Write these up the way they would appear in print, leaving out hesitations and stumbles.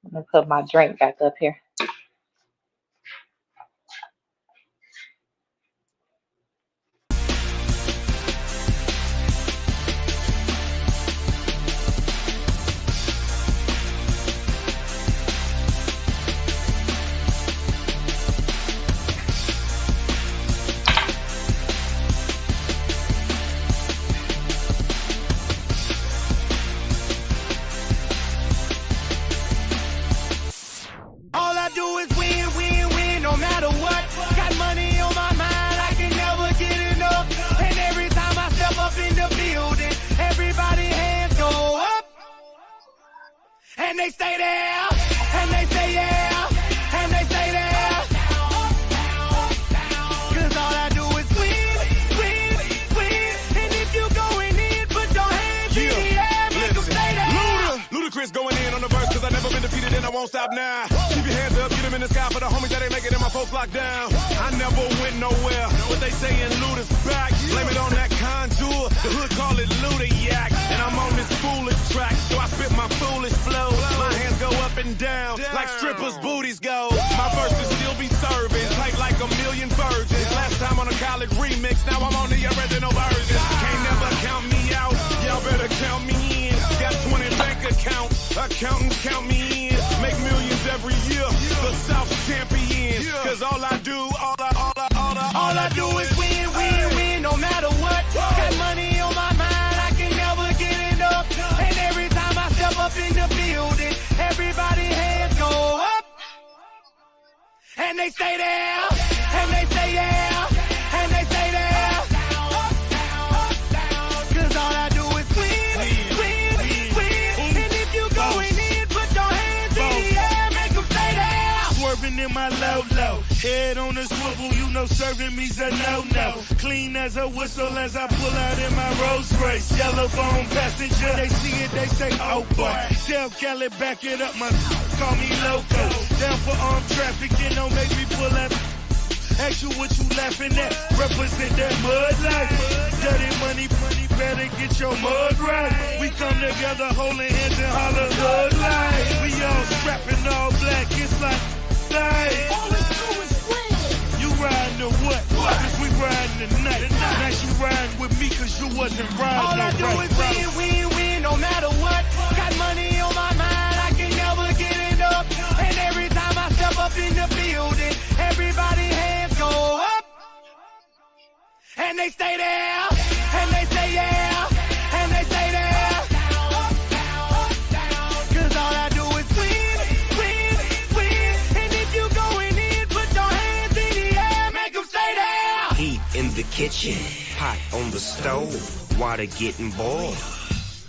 I'm gonna put my drink back up here. All I do is win, win, win, no matter what. Got money on my mind, I can never get enough. And every time I step up in the building, everybody hands go up. And they stay there, and they say yeah, and they stay there. Cause all I do is win, win, win. And if you going in, put your hands in the air, make them stay there. Ludacris going in on the verse, cause I never been defeated and I won't stop now. Keep your hands up, get them in the sky for the homies that ain't making it, my folks locked down. I never went nowhere, what they saying Luda's back. Blame it on that contour, the hood call it Luda-yak. And I'm on this foolish track, so I spit my foolish flow. My hands go up and down, like strippers' booties go. My verses still be serving, tight like a million virgins. Last time on a college remix, now I'm on the original version. Can't never count me out, y'all better count me in. Got 20 bank accounts, accountants count me in. Make millions every year, the South champion. Cause all I do, all I do is win, win, win, no matter what. Got money on my mind, I can never get enough. And every time I step up in the building, everybody hands go up. And they stay there, and they say yeah, and they stay there. Cause all I do is win, win, win. And if you going in, put your hands in the air, make them stay there. Swerving in my low, head on the swivel, you know serving me's a no-no. Clean as a whistle as I pull out in my Rolls Royce. Yellow bone passenger, they see it, they say, oh boy. Tell Kelly, back it up, my call me loco. Down for armed trafficking, don't make me pull that. Ask you what you laughing at, represent that mud life. Dirty money, better get your mud right. We come together holding hands and holler hood life. We all strapping all black, it's like life. All it's do is win. You riding to what? Cause we riding tonight. Now you riding with me cause you wasn't riding. All I do is win, win, win, no matter what. Got money on my mind, I can never get enough. And every time I step up in the building, everybody hands go up. And they stay there, and they say yeah, and they stay there. Cause all I do is win, win, win. And if you going in, put your hands in the air, make them stay there. Heat in the kitchen, pot on the stove, water getting boiled.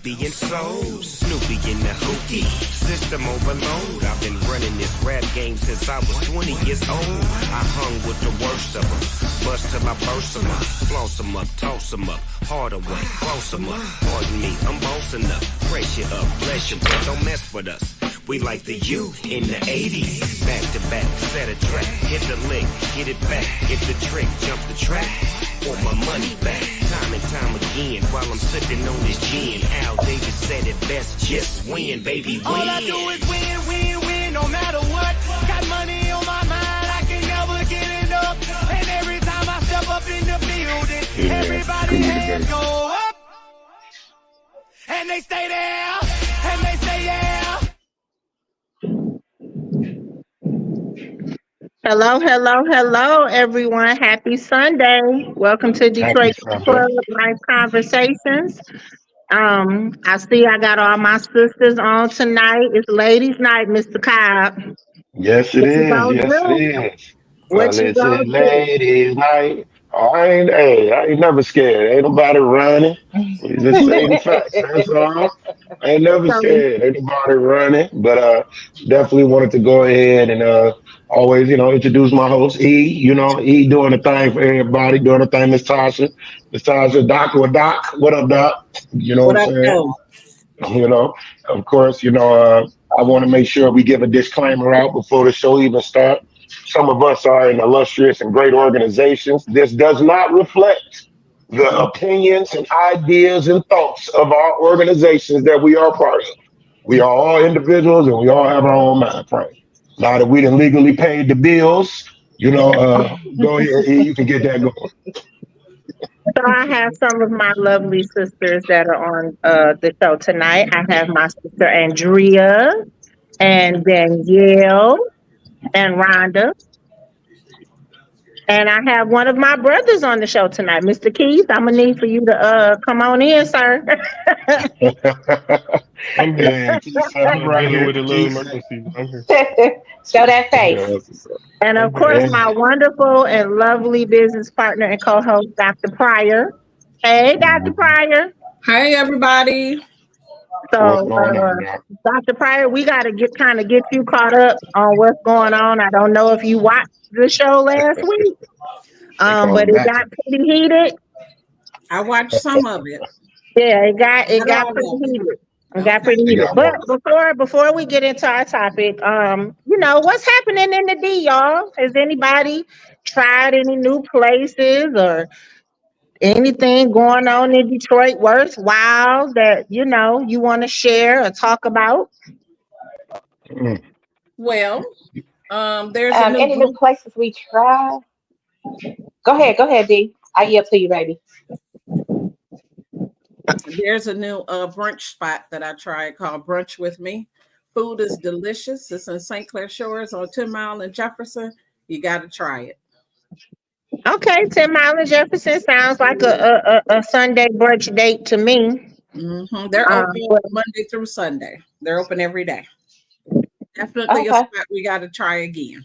Being sold, Snoopy in the hookie, system overload. I've been running this rap game since I was 20 years old. I hung with the worst of them, bust till I burst them up, floss them up, toss them up, hard away, close them up. Pardon me, I'm bossing up, pressure up, bless you, but don't mess with us. We like the U in the 80s, back to back, set a track, hit the lick, get it back, hit the trick, jump the track, want my money back, time and time again, while I'm sipping on this gin. Al Davis said it best, just win, baby, win. All I do is win, win, win, no matter what. Got money on my mind, I can never get enough. And every time I step up in the building, everybody hands go up. And they stay there, and they say yeah. Hello, hello, hello, everyone. Happy Sunday. Welcome to Detroit Club Life Conversations. I see I got all my sisters on tonight. It's ladies' night, Mr. Cobb. Yes, it is. Yes, it is. Well, it's a ladies' night. Oh, I ain't never scared. Ain't nobody running. We just saying the facts. That's all. I ain't never scared. Ain't nobody running. But definitely wanted to go ahead and always, introduce my host, E. E doing the thing for everybody, doing the thing, Miss Tasha. Miss Tasha, Doc or Doc. What up, Doc? You know what I'm saying? Of course, I want to make sure we give a disclaimer out before the show even starts. Some of us are in illustrious and great organizations. This does not reflect the opinions and ideas and thoughts of our organizations that we are part of. We are all individuals and we all have our own mind frame. Now that we done legally paid the bills, go ahead, E, you can get that going. So I have some of my lovely sisters that are on the show tonight. I have my sister Andrea and Danielle and Rhonda. And I have one of my brothers on the show tonight, Mr. Keith. I'm gonna need for you to come on in, sir. I'm here. Yeah, I'm right Dealing here. with a little emergency. I'm here. Show that face. And of I'm course, here. my wonderful and lovely business partner and co-host, Dr. Pryor. Hey, Dr. Pryor. Hey, everybody. What's So, going on now? Dr. Pryor, we got to get you caught up on what's going on. I don't know if you watched the show last week, They call but it it got pretty heated. I watched some of it. Yeah, it got Not all pretty of it. heated. It got Okay. pretty They heated. got But more. before we get into our topic, what's happening in the D, y'all? Has anybody tried any new places or anything going on in Detroit worthwhile that you want to share or talk about? Mm. Well, there's a new Any new brunch. places we try? Go ahead, D. I yield to you, baby. There's a new brunch spot that I tried called Brunch with Me. Food is delicious. It's in St. Clair Shores on 10 Mile and Jefferson. You got to try it. Okay, 10 Mile and Jefferson sounds like a Sunday brunch date to me. They're Um, open but- Monday through Sunday. They're open every day. Definitely a Okay. spot we got to try again.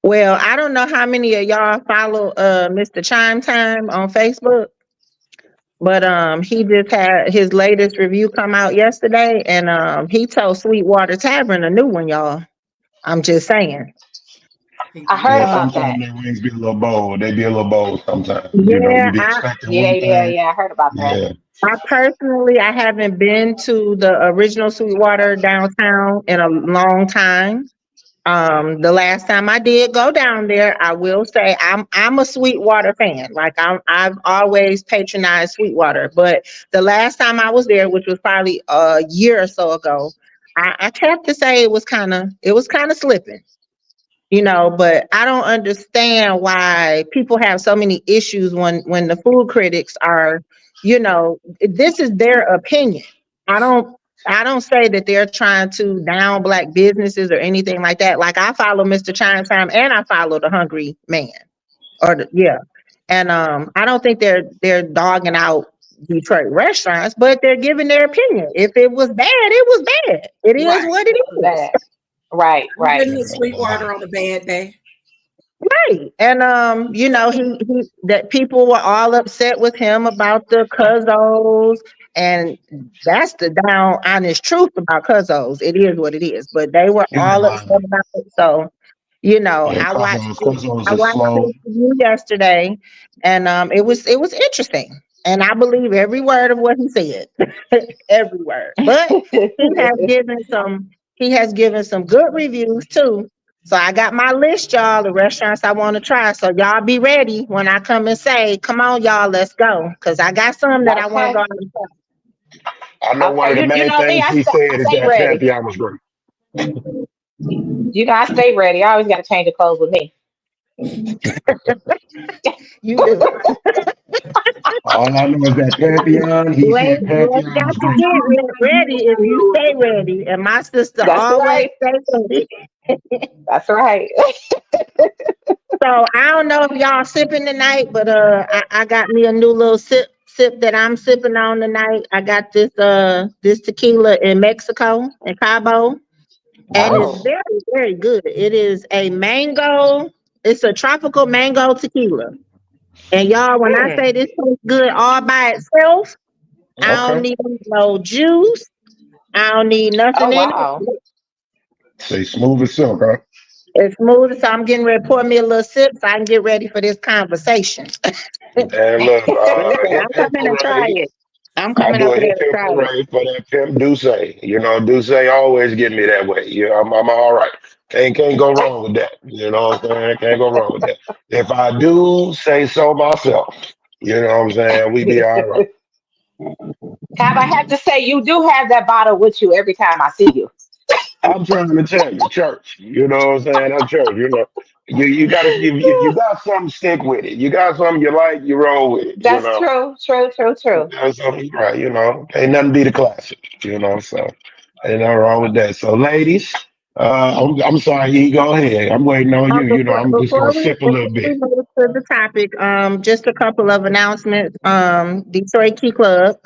well, I don't know how many of y'all follow Mr. Chime Time on Facebook, but he just had his latest review come out yesterday, and he told Sweetwater Tavern a new one, y'all. I'm just saying. I heard Yeah, about that. sometimes their wings be a little bold. They be a little bold sometimes. Yeah, You be expecting Yeah, one thing. I heard about that. Yeah. I haven't been to the original Sweetwater downtown in a long time. The last time I did go down there, I will say I'm a Sweetwater fan. Like I've always patronized Sweetwater, but the last time I was there, which was probably a year or so ago, I have to say it was kind of slipping. But I don't understand why people have so many issues when the food critics are, this is their opinion. I don't say that they're trying to down black businesses or anything like that. Like I follow Mr. Chime Time and I follow the Hungry Man yeah. And I don't think they're dogging out Detroit restaurants, but they're giving their opinion. If it was bad, it was bad. It is Right. what it is. That. Right. Didn't hit Sweetwater on a bad day. Right. And he that people were all upset with him about the Cuzzos, and that's the down honest truth about Cuzzos. It is what it is. But they were all upset about it. So, Yeah, I watched Cosmos I is watched slow. his review yesterday, and it was interesting. And I believe every word of what he said. Every word. But he has given some good reviews too. So I got my list, y'all, the restaurants I want to try. So y'all be ready when I come and say, come on, y'all, let's go. Because I got some that I want to go out and try. I know one of the You main know me, things he said is stay that ready. Pantheon was great. I stay ready. I always got to change the clothes with me. You do. All I know is that Pantheon, he You said ain't Pantheon got was to great. get ready if you stay ready. And my sister That's always right. stay ready. That's right. So I don't know if y'all sipping tonight, but I got me a new little sip that I'm sipping on tonight. I got this tequila in Mexico in Cabo, and it's Oh, very, very good. It is it's a tropical mango tequila. And y'all, when I say this tastes good all by itself, I don't Okay. need no juice. I don't need oh nothing in wow. it. Say smooth as silk, huh? It's smooth, so I'm getting ready to pour me a little sip so I can get ready for this conversation. And look, Listen, hip I'm hip coming to try parade. it. I'm I coming do a over there hip to hip try it. parade for that pimp Duce. Duce always get me that way. Yeah, I'm all right. Can't go wrong with that. You know what I'm saying? Can't go wrong with that. If I do say so myself, you know what I'm saying? We be all right. Have I have to say you do have that bottle with you every time I see you. I'm trying to tell you, church. You know what I'm saying? I'm church. You got to if you got something, stick with it. You got something you like, you roll with it. That's true, true, true, true. That's something right. Ain't nothing beat a classic. So ain't nothing wrong with that. So, ladies, I'm sorry. You go ahead. I'm waiting on you. Before I'm just gonna sip a little we bit. move to the topic, just a couple of announcements. Detroit Key Club.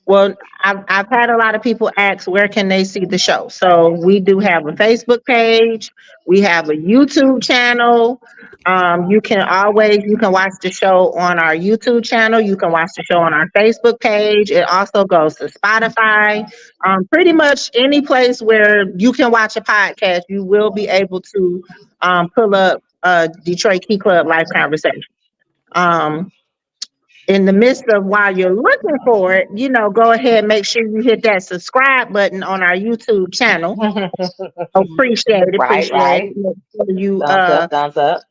Well, I've had a lot of people ask where can they see the show. So we do have a Facebook page. We have a YouTube channel. You can watch the show on our YouTube channel. You can watch the show on our Facebook page. It also goes to Spotify. Pretty much any place where you can watch a podcast, you will be able to pull up Detroit Key Club Live Conversation. Um, in the midst of while you're looking for it, go ahead and make sure you hit that subscribe button on our YouTube channel. Appreciate it. Right, Appreciate right. it. You Thumbs up, thumbs up.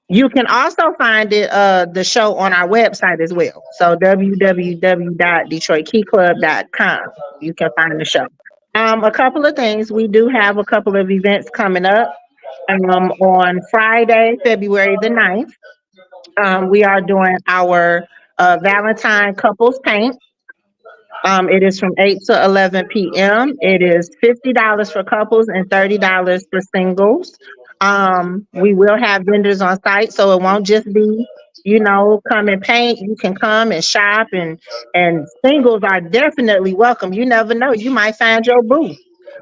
you can also find it the show on our website as well. So www.detroitkeyclub.com. You can find the show. A couple of things. We do have a couple of events coming up. On Friday, February the 9th, we are doing our Valentine couples paint. It is from 8 to 11 p.m. It is $50 for couples and $30 for singles. We will have vendors on site, so it won't just be, come and paint. You can come and shop, and singles are definitely welcome. You never know, you might find your boo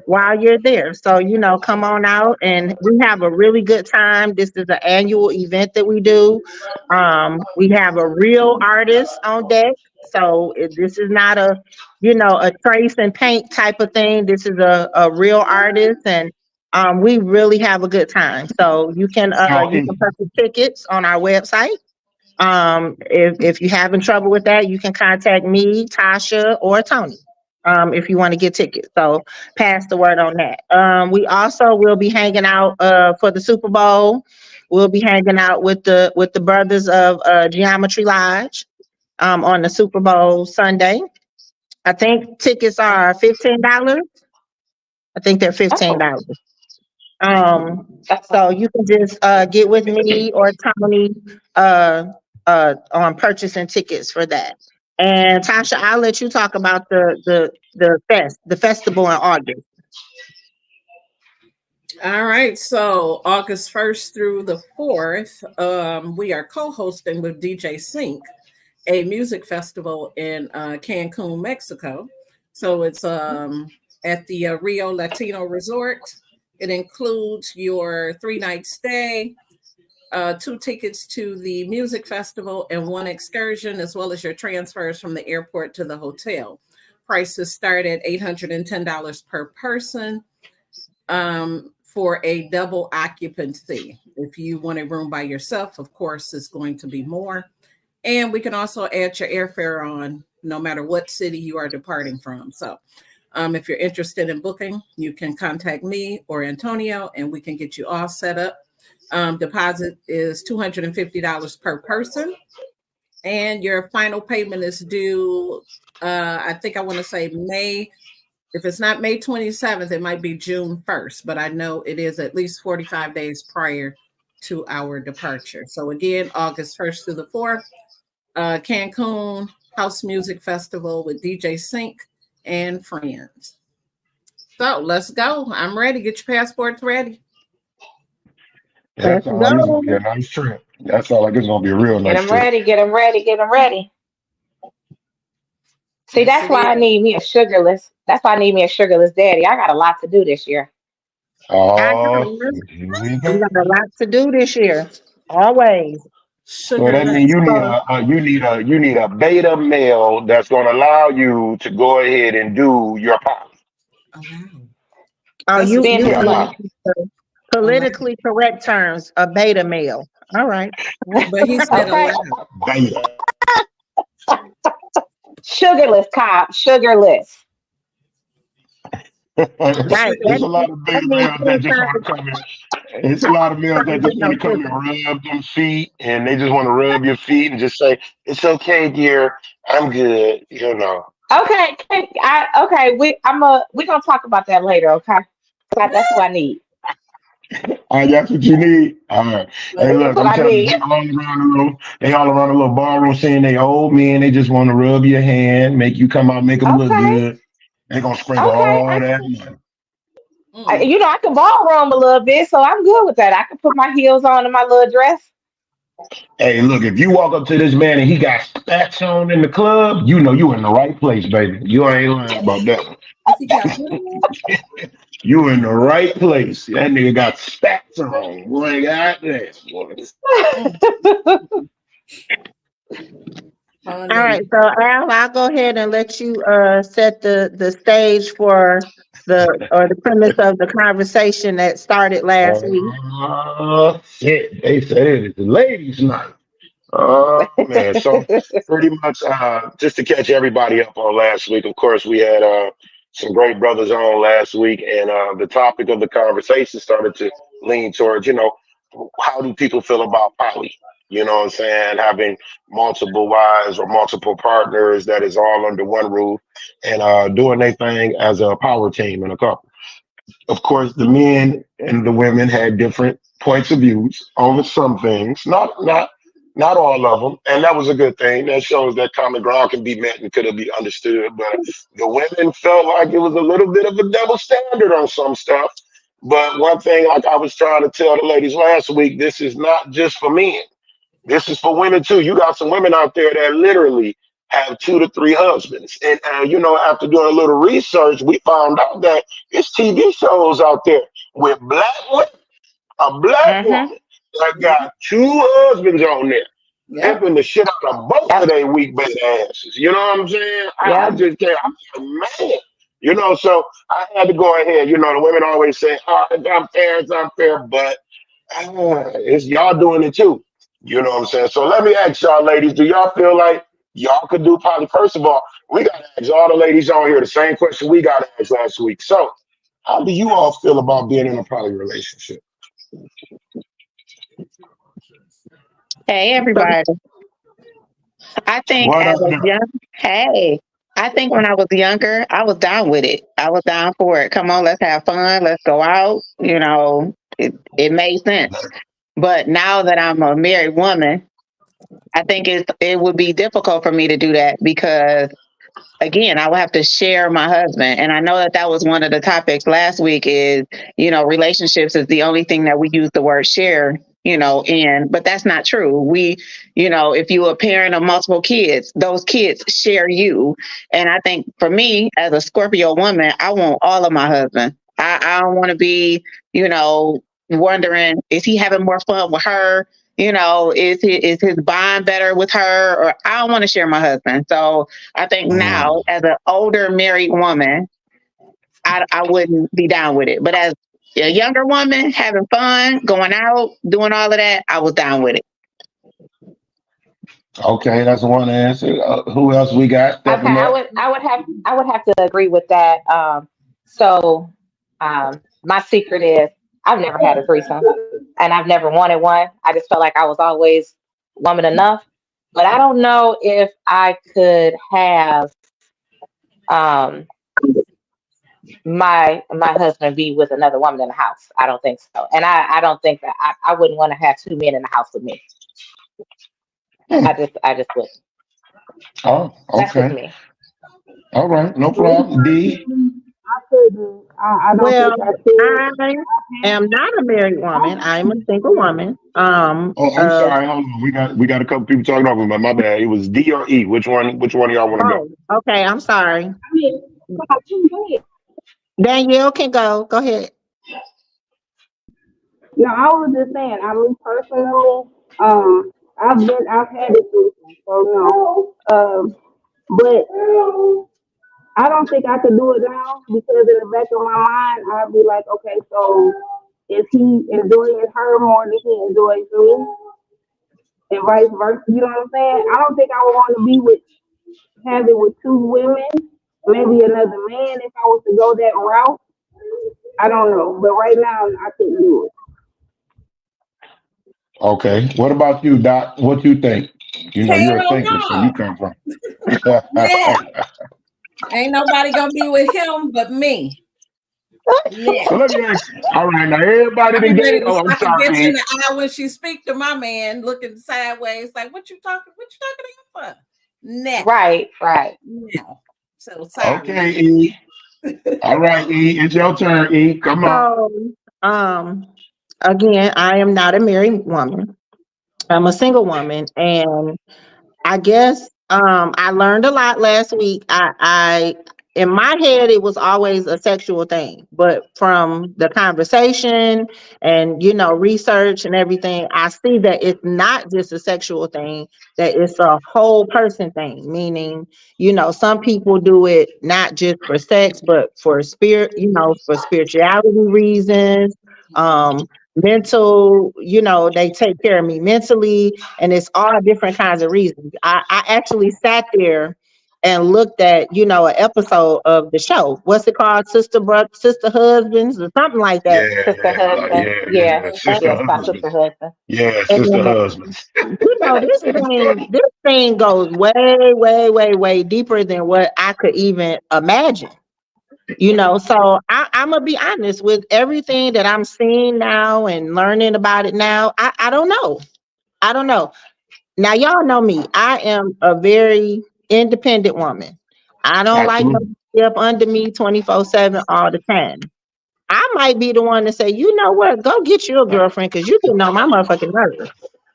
while you're there. So, come on out, and we have a really good time. This is an annual event that we do. We have a real artist on deck. So this is not a trace and paint type of thing. This is a real artist, and we really have a good time. So you can So, purchase tickets on our website. If you're having trouble with that, you can contact me, Tasha, or Tony. If you want to get tickets. So pass the word on that. We also will be hanging out for the Super Bowl. We'll be hanging out with the brothers of Geometry Lodge on the Super Bowl Sunday. I think tickets are $15. I think they're $15. So you can just get with me or Tony on purchasing tickets for that. And Tasha, I'll let you talk about the festival in August. All right, so August 1st through the 4th, we are co-hosting with DJ Sync a music festival in Cancun, Mexico. So it's at the Rio Latino Resort. It includes your 3-night stay, 2 tickets to the music festival, and 1 excursion, as well as your transfers from the airport to the hotel. Prices start at $810 per person for a double occupancy. If you want a room by yourself, of course, it's going to be more. And we can also add your airfare on no matter what city you are departing from. So if you're interested in booking, you can contact me or Antonio, and we can get you all set up. Deposit is $250 per person. And your final payment is due, I think I want to say May. If it's not May 27th, it might be June 1st. But I know it is at least 45 days prior to our departure. So again, August 1st through the 4th. Cancun House Music Festival with DJ Sync and friends. So let's go. I'm ready. Get your passports ready. that's all like it's gonna be a nice trip. That's all like it's gonna be a real nice Get them trip. ready, get them ready, get them ready. See, that's why I need me a sugarless. That's why I need me a sugarless daddy. I got a lot to do this year. Oh, here we We go. got a lot to do this year. Always. So that means you need a beta male that's gonna allow you to go ahead and do your part. Oh, wow. Oh, That's you Spend his Yeah, money. politically correct terms, a beta male. All right. But he said Okay. allowed. beta. Sugarless, cop. Sugarless. Right. There's a lot of beta That means males that just want to come in It's a lot of males Probably that with just want no to come sister. and rub them feet, and they just want to rub your feet and just say, "It's okay, dear. I'm good." You know. Okay, okay. We gonna talk about that later. Okay, that's what I need. All right, that's what you need. All right. Hey, That's look, what I'm I telling you, need. they all around the little ballroom saying they old men. They just want to rub your hand, make you come out, make them look Okay, good. They gonna sprinkle okay. all that money. Mm. I can ballroom a little bit, so I'm good with that. I can put my heels on and my little dress. Hey, look, if you walk up to this man and he got spats on in the club, you know you in the right place, baby. You ain't lying about that one. If he got what on? You in the right place. That nigga got spats on. Boy, got that. Boy. Mm. All right, Honey. so Al, I'll go ahead and let you set the stage for the premise of the conversation that started last week. Shit. They said it's ladies' night. Oh man, so pretty much just to catch everybody up on last week, of course, we had some great brothers on last week, and the topic of the conversation started to lean towards, how do people feel about poly? You know what I'm saying? Having multiple wives or multiple partners that is all under one roof and doing their thing as a power team in a couple. Of course, the men and the women had different points of views on some things, not all of them, and that was a good thing. That shows that common ground can be met and could be understood. But the women felt like it was a little bit of a double standard on some stuff. But one thing, like I was trying to tell the ladies last week, this is not just for men. This is for women too. You got some women out there that literally have 2 to 3 husbands. And, after doing a little research, we found out that it's TV shows out there with a black Mm-hmm. woman that got 2 husbands on there, Yep. pimping the shit out of both of Yep. their weak bait asses. You know what I'm saying? I Yep. just can't. I'm like, man. So I had to go ahead. The women always say, "Oh, it's unfair," but it's y'all doing it too. You know what I'm saying? So let me ask y'all, ladies, do y'all feel like y'all could do poly? First of all, we gotta ask all the ladies on here the same question we got asked last week. So, how do you all feel about being in a poly relationship? Hey So, everybody. I think What as up, a now? young hey, I think when I was younger, I was down with it. I was down for it. Come on, let's have fun, let's go out. It made sense. But now that I'm a married woman, I think it would be difficult for me to do that because again, I would have to share my husband. And I know that was one of the topics last week is, relationships is the only thing that we use the word share, in, but that's not true. If you a parent of multiple kids, those kids share you. And I think for me as a Scorpio woman, I want all of my husband. I don't want to be, wondering, is he having more fun with her? Is his bond better with her? Or I don't want to share my husband. So I think now, Mm, as an older married woman, I wouldn't be down with it. But as a younger woman, having fun, going out, doing all of that, I was down with it. okay, that's one answer. Who else we got Okay, stepping up? I would have to agree with that. So my secret is I've never had a threesome and I've never wanted one. I just felt like I was always woman enough. But I don't know if I could have um my husband be with another woman in the house. I don't think so. And I don't think that I wouldn't want to have 2 men in the house with me. Hmm. I just wouldn't. Oh, That's just okay. me. All right, no Me problem. D. personally, I couldn't. I don't well, think I could. I am not a married woman. I'm a single woman. Oh, I'm sorry. Hold on. We got a couple people talking over me. My bad. It was D or E. Which one of y'all want to go? Oh, okay. I'm sorry. I mean, I couldn't do it. Danielle can go. Go ahead. No, I was just saying. I mean, personally, I've had it threesome, so no. But I don't think I could do it now because in the back of my mind, I'd be like, okay, so is he enjoying her more than he enjoys me, and vice versa? You know what I'm saying? I don't think I would want to be with have it with 2 women, maybe another man if I was to go that route. I don't know, but right now I couldn't do it. Okay. What about you, Doc? What you think? You know, you're a Hell thinker, so you no. come from. Yeah. Ain't nobody gonna be with him but me. Yeah. So let me ask you. All right, now everybody I be done ready gave. to Oh, I'm slap a bitch sorry. in E. the eye when she speak to my man, looking sideways, like, what you talking to him for? Never. Right, right. No. So sorry. Okay, E. All right, E. It's your turn, E. Come on. So, um, again, I am not a married woman. I'm a single woman, and I guess I learned a lot last week. I in my head it was always a sexual thing, but from the conversation and research and everything, I see that it's not just a sexual thing, that it's a whole person thing, meaning, some people do it not just for sex, but for spirit, for spirituality reasons, mental, they take care of me mentally, and it's all different kinds of reasons. I actually sat there and looked at, an episode of the show. What's it called? Sister Husbands or something like Yeah, that. Sister husband. Yeah. yeah. Yeah, Sister it's about husbands. sister husband. Yeah, And sister husbands. this thing goes way, way, way, way deeper than what I could even imagine. So I'm gonna be honest with everything that I'm seeing now and learning about it now. I don't know. I don't know. Now, y'all know me. I am a very independent woman. I don't like Absolutely. nobody up under me 24/7 all the time. I might be the one to say, you know what, go get you a girlfriend because you getting on my motherfucking nerves.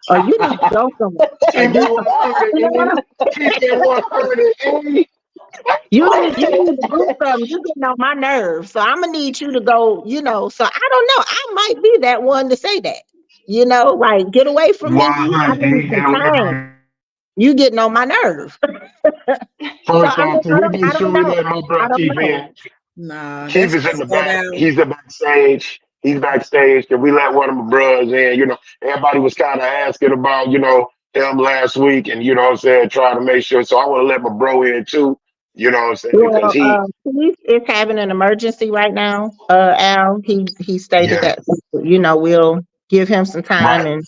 Or you need to go somewhere or Keep do it something. 100, You know what E. Keep it 100, E. you need to do something. You getting on my nerves. So I'm gonna need you to go, so I don't know. I might be that one to say that. Like get away from me. I 100, need E. some Get away time. from. You getting on my nerve. So First off, can we be I don't sure we know. let my I bro don't Keith in? know. Nah, Keith that's is in just the go back. down. He's the backstage. He's backstage. Can we let one of my brothers in? Everybody was kind of asking about, him last week, and what I'm saying, trying to make sure. So I want to let my bro in too. You know what I'm saying? Because Well, he, Keith is having an emergency right now. Al, he stated yeah, that we'll give him some time right. and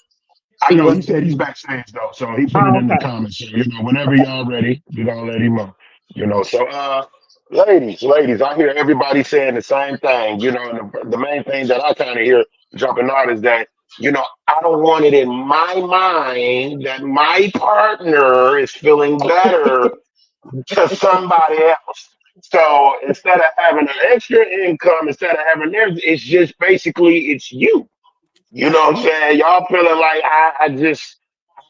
I see know what's he said he's backstage though, so he put it oh, in the okay. comments. So whenever y'all ready, we gonna let him know. So ladies, I hear everybody saying the same thing. And the main thing that I kind of hear jumping out is that I don't want it in my mind that my partner is feeling better to somebody else. So instead of having an extra income, instead of having theirs, it's just basically it's you. You know what I'm saying? Y'all feeling like I just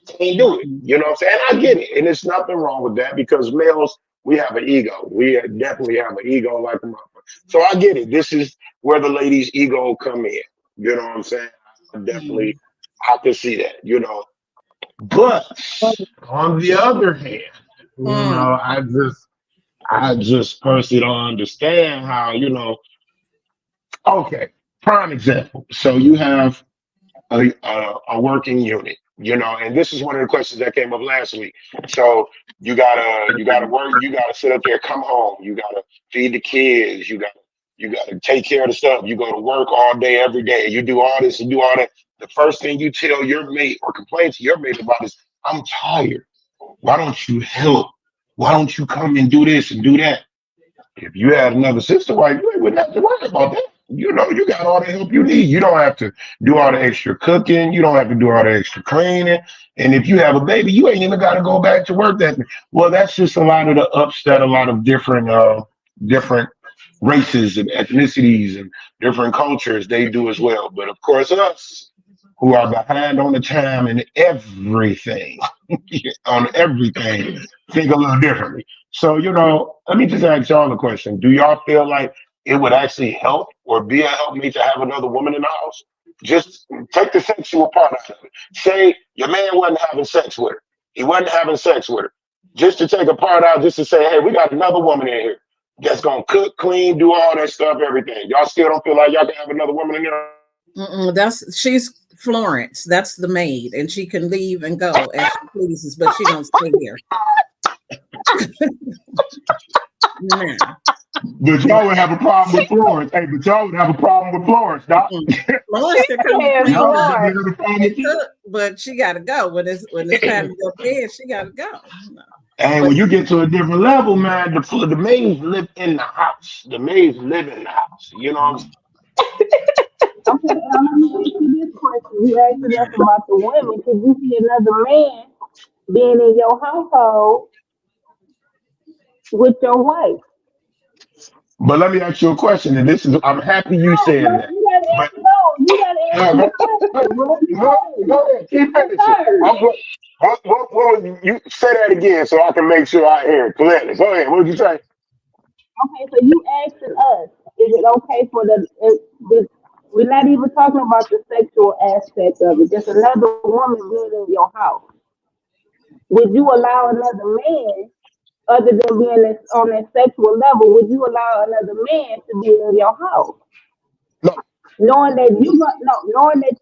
can't do it. You know what I'm saying? I get it. And there's nothing wrong with that because males, we have an ego. We definitely have an ego like a motherfucker. So I get it. This is where the ladies' ego come in. You know what I'm saying? Mm. I can see that, But on the other hand, Mm. I just personally don't understand how, okay, prime example. So you have a working unit, and this is one of the questions that came up last week. So you gotta work, you gotta sit up there, come home, you gotta feed the kids, you gotta take care of the stuff. You go to work all day, every day. You do all this and do all that. The first thing you tell your mate or complain to your mate about is, "I'm tired. Why don't you help? Why don't you come and do this and do that?" If you had another sister wife, you wouldn't have to worry about that. You got all the help you need. You don't have to do all the extra cooking. You don't have to do all the extra cleaning. And if you have a baby, you ain't even got to go back to work that. Well, that's just a lot of the ups that a lot of different races and ethnicities and different cultures they do as well. But of course, us who are behind on the time and everything, on everything, think a little differently. So, let me just ask y'all a question. Do y'all feel like it would actually help or be a helpmate to have another woman in the house? Just take the sexual part out of it. Say your man wasn't having sex with her. He wasn't having sex with her. Just to take a part out, just to say, hey, we got another woman in here that's going to cook, clean, do all that stuff, everything. Y'all still don't feel like y'all can have another woman in there? She's Florence. That's the maid, and she can leave and go as she pleases, but she don't stay here. Nah. But y'all would have a problem with Florence. Hey, but y'all would have a problem with Florence, Doc. Florence can come Yeah, clean Y'all would up definitely Lord. have a problem and with you. cook, but she got to go when it's time to go to bed. She got to go. No. And But when you get to a different level, man, the maids live in the house. The maids live in the house. You know what I'm Okay, now let me ask you this question. You asked us about the women. Could you see another man being in your household with your wife? But let me ask you a question, and this is I'm happy you No, saying no, that. you gotta But answer. No, you gotta no, answer the go, question. What was go, you go saying? ahead, keep Yes, finishing. sir. What was you say that again so I can make sure I hear it clearly? Go ahead. What did you say? Okay, so you asking us, is it okay for we're not even talking about the sexual aspect of it, just another woman being in your house. Would you allow another man, other than being on that sexual level, would you allow another man to be in your house? No. Knowing that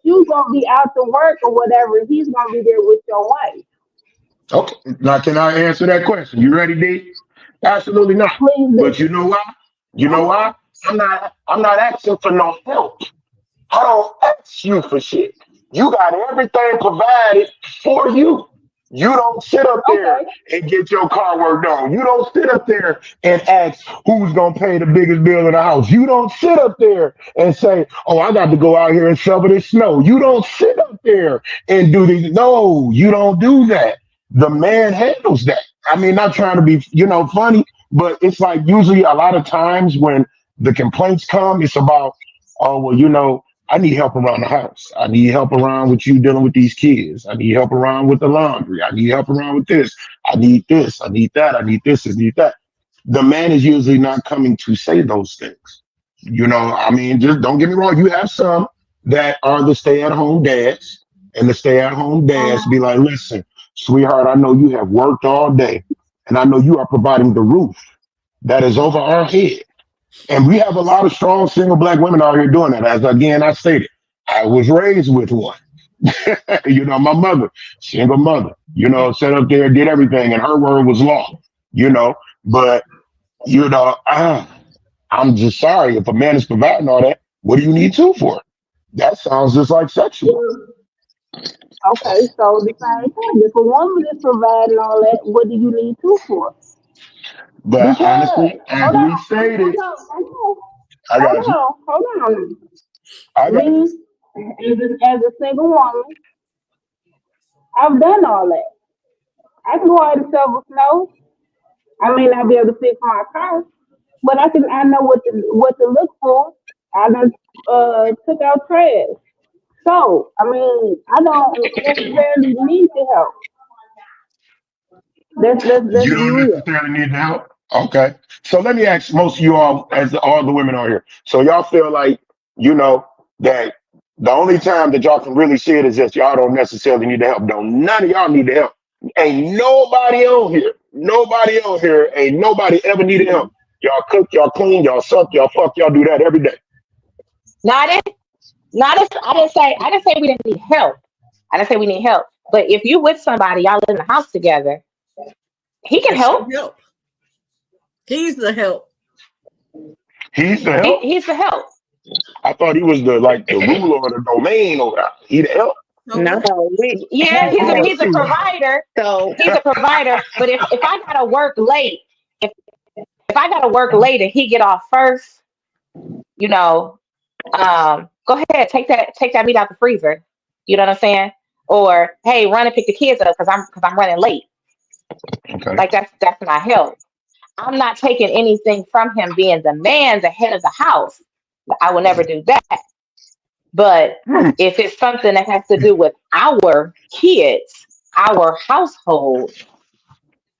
you gonna be out to work or whatever, he's gonna be there with your wife. Okay. Now can I answer that question? You ready, D? Absolutely not. Please But do. you know why? You know why? I'm not asking for no help. I don't ask you for shit. You got everything provided for you. You don't sit up there Okay. and get your car worked on. You don't sit up there and ask who's gonna pay the biggest bill in the house. You don't sit up there and say, "Oh, I got to go out here and shovel this snow." You don't sit up there and do these. No, you don't do that. The man handles that. I mean, not trying to be, funny, but it's like usually a lot of times when the complaints come, it's about, oh, well, I need help around the house. I need help around with you dealing with these kids. I need help around with the laundry. I need help around with this. I need this. I need that. I need this. I need that. The man is usually not coming to say those things. I mean, just don't get me wrong. You have some that are the stay at home dads, and the stay at home dads be like, listen, sweetheart, I know you have worked all day, and I know you are providing the roof that is over our head. And we have a lot of strong single black women out here doing that. As again, I stated, I was raised with one. My mother, single mother, sat up there, did everything, and her word was law, But, I'm just sorry if a man is providing all that, what do you need two for? That sounds just like sexual. Okay, so the same thing. If a woman is providing all that, what do you need two for? But Because honestly, as we stated, I got you. hold on. I got you. Me, as a single woman, I've done all that. I can go out and shovel snow. I may not be able to fix my car, but I know what to look for. I done took out trash. So I mean, I don't necessarily need the help. Let's You be don't real. necessarily need the help. Okay. So let me ask most of you all, as all the women are here. So y'all feel like, that the only time that y'all can really see it is just y'all don't necessarily need the help. Don't none of y'all need the help. Ain't nobody on here, ain't nobody ever needed help. Y'all cook, y'all clean, y'all suck, y'all fuck, y'all do that every day. No, I didn't say we didn't need help. I didn't say we need help. But if you with somebody, y'all in the house together, he can it's help. help. He's the help. He's the help. He's the help. I thought he was the ruler or the domain over there. He the help. So No, what? Yeah, I he's a have he's a provider. so He's a provider. But if I gotta work late, if I gotta work late and he get off first, you know, go ahead, take that meat out the freezer. You know what I'm saying? Or hey, run and pick the kids up because I'm running late. Okay. Like that's not help. I'm not taking anything from him being the man, the head of the house. I will never do that. But if it's something that has to do with our kids, our household,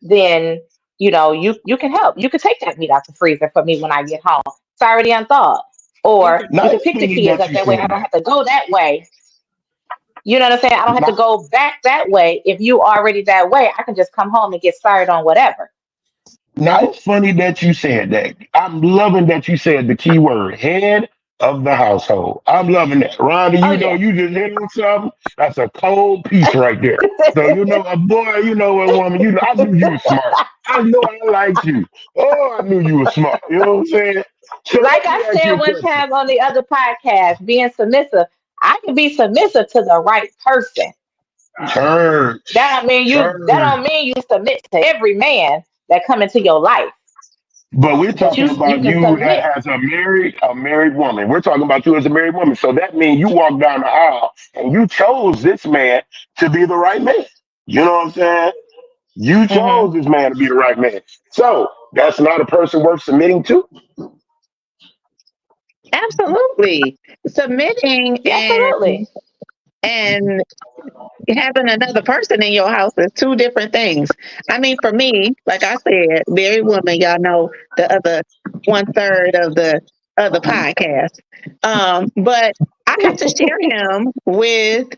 then you can help. You can take that meat out the freezer for me when I get home. It's already unthawed. Or Okay. Now you can it's pick the funny kids that up you that way. said I don't that. have to go that way. You know what I'm saying? I don't have to Now, go back that way. If you already that way, I can just come home and get started on whatever. now it's funny that you said that. I'm loving that you said the key word head of the household. I'm loving that. Rhonda, Oh you know, yeah. you just hit on something. That's a cold piece right there. So, you know, a boy, you know, a woman, you know, I knew you were smart. I know I liked you. Oh, I knew you were smart. You know what I'm saying? So Like let me I ask you said a one question. time on the other podcast, being submissive, I can be submissive to the right person. Church, That church. don't mean you submit to every man that come into your life. But we're But talking you about can you that submit. has a married woman. We're talking about you as a married woman. So that means you walked down the aisle and you chose this man to be the right man. You know what I'm saying? You Hmm. chose this man to be the right man. So that's not a person worth submitting to. Absolutely. Submitting Yeah, absolutely. and having another person in your house is two different things. I mean, for me, like I said, married woman, y'all know the other one third of the podcast. But I have to share him with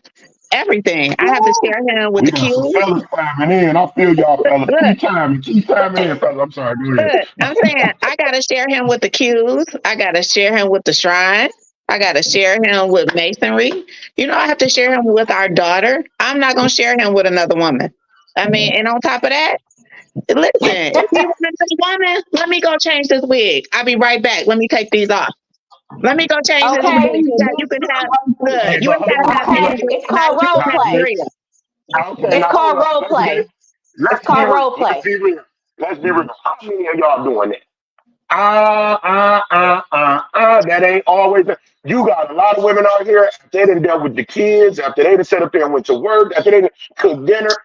everything. I have to share him with We the got some cues. fellas climbing in. I feel y'all fellas. Look, Keep timing in, fellas. I'm sorry. Go ahead. look, I'm saying I gotta share him with the cues. I gotta share him with the shrine. I gotta share him with masonry. You know, I have to share him with our daughter. I'm not gonna share him with another woman. I mean, and on top of that, listen, if you want another woman, let me go change this wig. I'll be right back. Let me take these off. Let me go change this wig. Okay. You can have look, Hey, you but ain't hold gotta on. have Okay. many Look, wigs It's tonight. called You role can now, have play. three. okay, It's now hold called up. role play. It's Let's be called real. role Let's play. be real. Let's be real. How many of y'all doing that? That ain't always. You got a lot of women out here. After they done dealt with the kids, after they done set up there and went to work, after they done cooked dinner.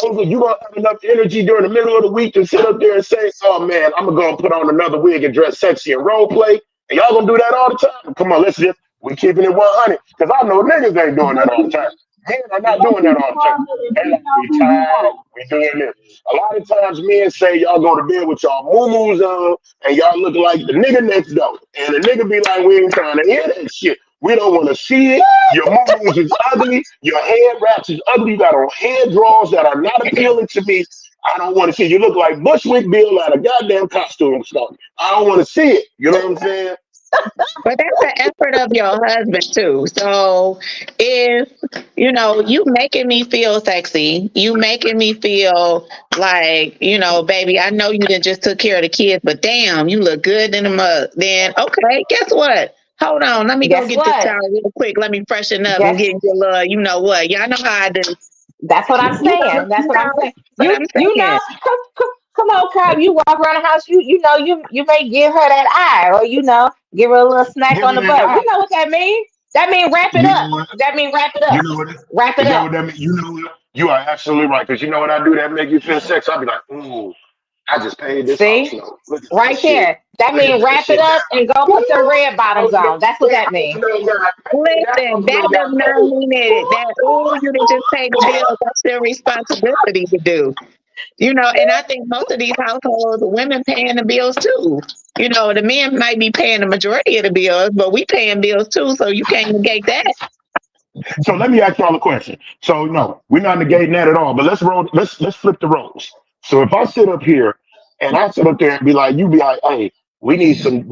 Those are you gonna have enough energy during the middle of the week to sit up there and say, "Oh man, I'm gonna go and put on another wig and dress sexy and role play." And y'all gonna do that all the time? Come on, let's just we keeping it 100 because I know niggas ain't doing that all the time. Men are not Go doing to that the all the time. closet and They pick like out we who you tired, want. we doing this. A lot of times men say y'all go to bed with y'all moo on and y'all look like the nigga next door. And the nigga be like, we ain't trying to hear that shit. We don't want to see it. Your moo is ugly. Your head wraps is ugly. You got on head drawers that are not appealing to me. I don't want to see it. You look like Bushwick Bill out of goddamn costume store. I don't want to see it. You know what I'm saying? But that's the effort of your husband too. So if you making me feel sexy, you making me feel like, baby, I know you didn't just took care of the kids, but damn, you look good in the mug. Then okay, guess what? Hold on, let me go Guess get this what? shower real quick. Let me freshen up and Guess get you a little, you know what? Y'all know how I do. that's what I'm saying. That's what I'm saying. But You I'm you saying, know, come on, Crab. You walk around the house, you may give her that eye, or give her a little smack Give on it the that butt. eye. We know what that means. That means wrap it You up. know what? That means wrap it You up. know what? Wrap it Is that up. what that means? You know what? You are absolutely right. Because you know what I do that make you feel sex? I'll be like, ooh, I just paid this house See? note. Look at that Right shit. there. That Look at means that wrap it shit. up and go put them red bottoms on. That's what that means. That listen, Uncle that Bill does got not paid. mean it. That, oh, you didn't just pay the bill. That's their responsibility to do. And I think most of these households, women paying the bills too. The men might be paying the majority of the bills, but we paying bills too, so you can't negate that. So let me ask y'all a question. So no, we're not negating that at all. But let's flip the roles. So if I sit up here and I sit up there and be like, you be like, hey, we need some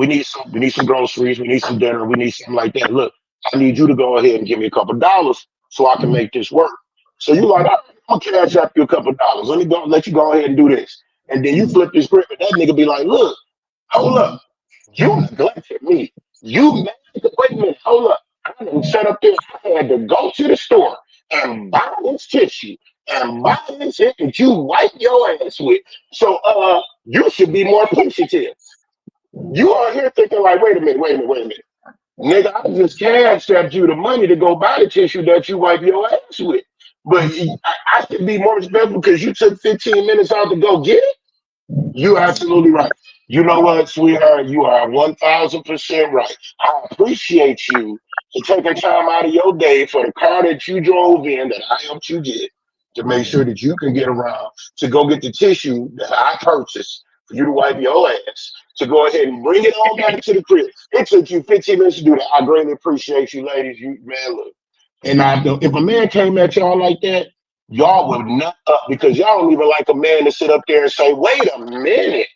groceries, we need some dinner, we need something like that. Look, I need you to go ahead and give me a couple dollars so I can make this work. So you like, all right, I'm gonna cash up you a couple dollars. Let you go ahead and do this. And then you flip this script and that nigga be like, look, hold up. You neglected me. Wait a minute, hold up. I didn't set up there. I had to go to the store and buy this tissue and buy this shit that you wipe your ass with. So you should be more appreciative. You are here thinking like, wait a minute. Nigga, I just cash strapped you the money to go buy the tissue that you wipe your ass with. But I should be more respectful because you took 15 minutes out to go get it. You're absolutely right. You know what, sweetheart? You are 1000% right. I appreciate you for taking time out of your day for the car that you drove in that I helped you get to make sure that you can get around to go get the tissue that I purchased for you to wipe your ass to go ahead and bring it on back to the crib. It took you 15 minutes to do that. I greatly appreciate you, ladies. You man, look. And if a man came at y'all like that, y'all would nut up because y'all don't even like a man to sit up there and say, wait a minute.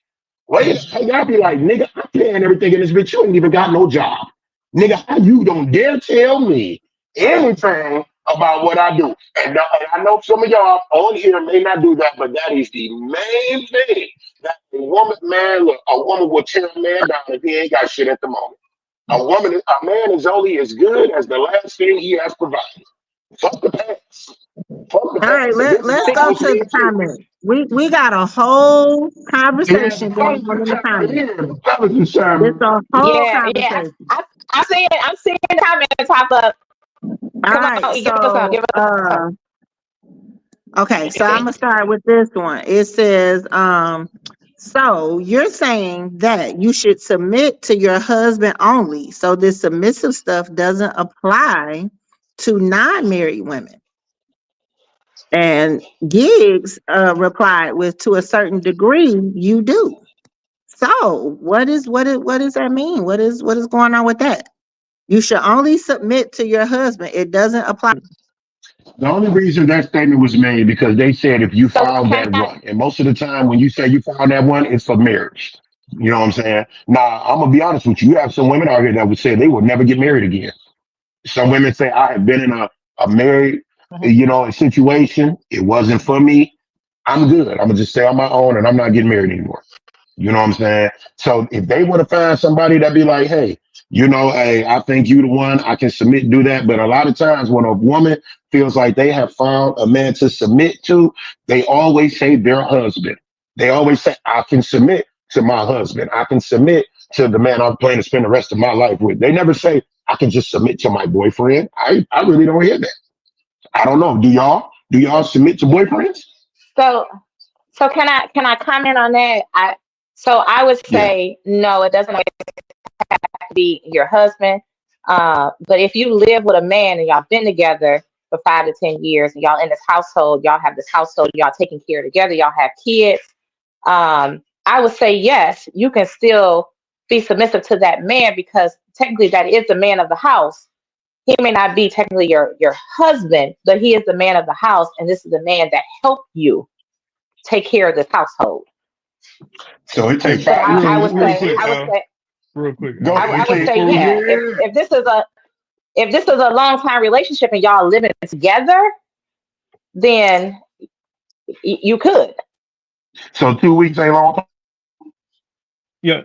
Wait, y'all be like, nigga, I'm paying everything in this bitch. You ain't even got no job. Nigga, how you don't dare tell me anything about what I do? And I know some of y'all on here may not do that, but that is the main thing that a woman will tear a man down if he ain't got shit at the moment. A man is only as good as the last thing he has provided. Fuck the past. Fuck the All right, past. And this is let's what go goes to me the too. comments. We got a whole Yeah, the conversation going fellas on are in the chiming comments. in. The fellas are It's chiming. a whole Yeah, yeah. conversation. I'm seeing the comments pop up. All Come right, on, give us some. so Give us some. okay, so I'm gonna start with this one. It says, so you're saying that you should submit to your husband only, so this submissive stuff doesn't apply to non-married women. And Giggs replied with, to a certain degree, you do. So what does that mean? What is going on with that? You should only submit to your husband. It doesn't apply. The only reason that statement was made because they said if you So found can that I? one, and most of the time when you say you found that one, it's for marriage. You know what I'm saying? Now, I'm gonna be honest with you. You have some women out here that would say they would never get married again. Some women say I have been in a married, a situation. It wasn't for me. I'm good. I'm gonna just stay on my own, and I'm not getting married anymore. You know what I'm saying? So if they would have found somebody that be like, hey, hey, I think you the one, I can submit, do that. But a lot of times when a woman feels like they have found a man to submit to, they always say their husband. They always say, I can submit to my husband. I can submit to the man I'm planning to spend the rest of my life with. They never say, I can just submit to my boyfriend. I really don't hear that. I don't know. Do y'all? Do y'all submit to boyfriends? So can I comment on that? I would Yeah. say no. It doesn't have to be your husband. But if you live with a man and y'all been together for 5 to 10 years, and y'all in this household, y'all have this household, y'all taking care together, y'all have kids. I would say yes, you can still be submissive to that man because technically that is the man of the house. He may not be technically your husband, but he is the man of the house, and this is the man that helped you take care of this household. So it takes So five. It I takes would Real say, quick, I would say, real quick. go I ahead. would say, yeah. Yeah. If this is a long time relationship and y'all living together, then you could. So 2 weeks ain't long. Yeah,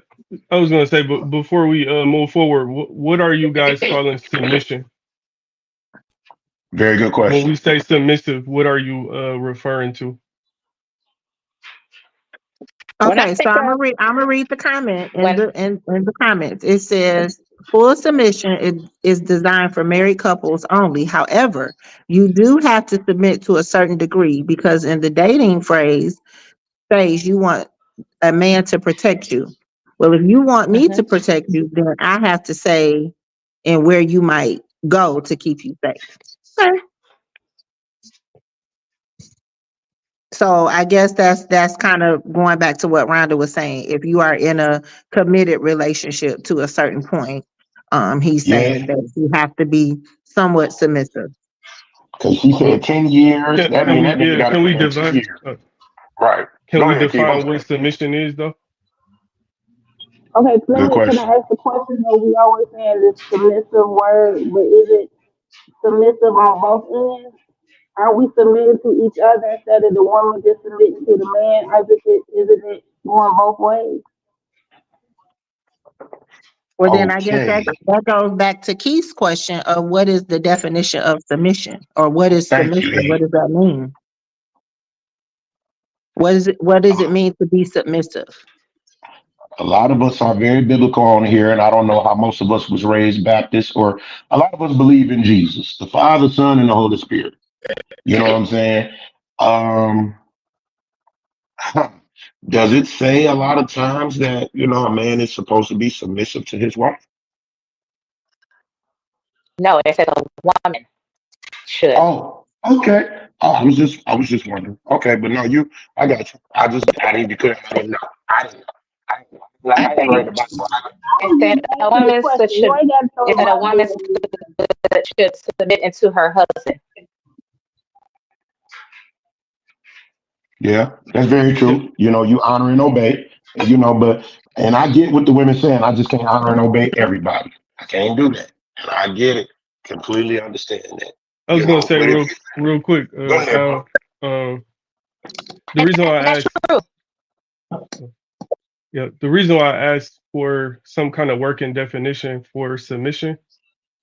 I was gonna say, but before we move forward, what are you guys calling submission? Very good When question. we say submissive, what are you referring to? When I Okay, so think of I'm gonna read the comment in When the comments. It says full submission is designed for married couples only. However, you do have to submit to a certain degree because in the dating phase, you want a man to protect you. Well, if you want me to mhm. protect you, then I have to say and where you might go to keep you safe. Okay. So I guess that's kind of going back to what Rhonda was saying. If you are in a committed relationship to a certain point, he's Yeah. saying that you have to be somewhat submissive. Because she said 10 years. That Can mean we that nigga got to can put we in 10 define years. Right. can Go we ahead, Keith. I'm define what sorry. submission is though? Okay, so Good can question. I ask the question that we always saying this submissive word, but is it submissive on both ends? Are we submitting to each other instead of the woman just submitting to the man? Or is it going both ways? Well, then I guess that Okay. that goes back to Keith's question of what is the definition of submission or what is Thank you, submission? What E. does that mean? What does it mean to be submissive? A lot of us are very biblical on here, and I don't know how most of us was raised Baptist, or a lot of us believe in Jesus, the Father, Son, and the Holy Spirit. You know what I'm saying? Um, does it say a lot of times that a man is supposed to be submissive to his wife? No, it said a woman should. Oh, okay. Oh, I was just wondering. Okay, but no, I got you. I didn't be clear. I didn't know. I didn't know. Like It I said, ain't read the Bible. I was just a asking the woman question. You should. ain't got to throw It the said a Bible woman in there. should submit into her husband. Yeah, that's very Yeah, true. You honor and obey, but and I get what the women saying. I just can't honor and obey everybody. I can't do that. And I get it. Completely understand that. I was You gonna know, say but if real quick, go ahead, bro. Al, the reason why I That's asked, true. yeah, the reason why I asked for some kind of working definition for submission